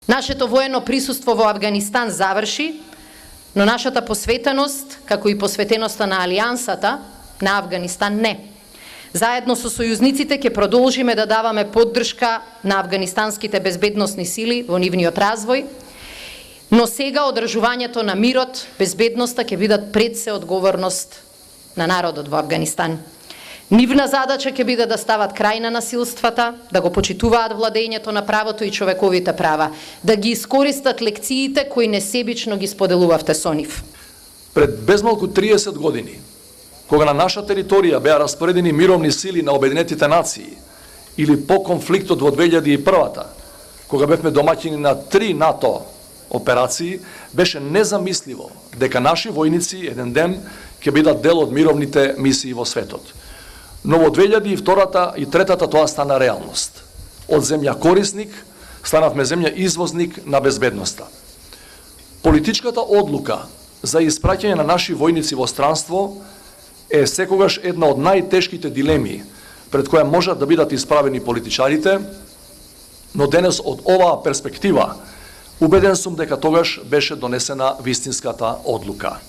Нашето воено присуство во Авганистан заврши, но нашата посветеност, како и посветеноста на Алијансата на Авганистан не. Заедно со сојузниците ќе продолжиме да даваме поддршка на афганистанските безбедносни сили во нивниот развој, но сега одржувањето на мирот, безбедноста ќе бидат пред се одговорност на народот во Авганистан. Нивна задача ќе биде да стават крај на насилствата, да го почитуваат владењето на правото и човековите права, да ги искористат лекциите кои несебично ги споделувавте со нив. Пред безмалку 30 години, кога на наша територија беа распоредени мировни сили на Обединетите нации, или по конфликтот во 2001-та, кога бевме домаќини на 3 НАТО операции, беше незамисливо дека наши војници еден ден ќе бидат дел од мировните мисии во светот. Но во 2002-та и 2003-та тоа стана реалност. Од земја корисник станавме земја извозник на безбедноста. Политичката одлука за испраќање на наши војници во странство е секогаш една од најтешките дилеми пред која можат да бидат исправени политичарите, но денес од оваа перспектива убеден сум дека тогаш беше донесена вистинската одлука.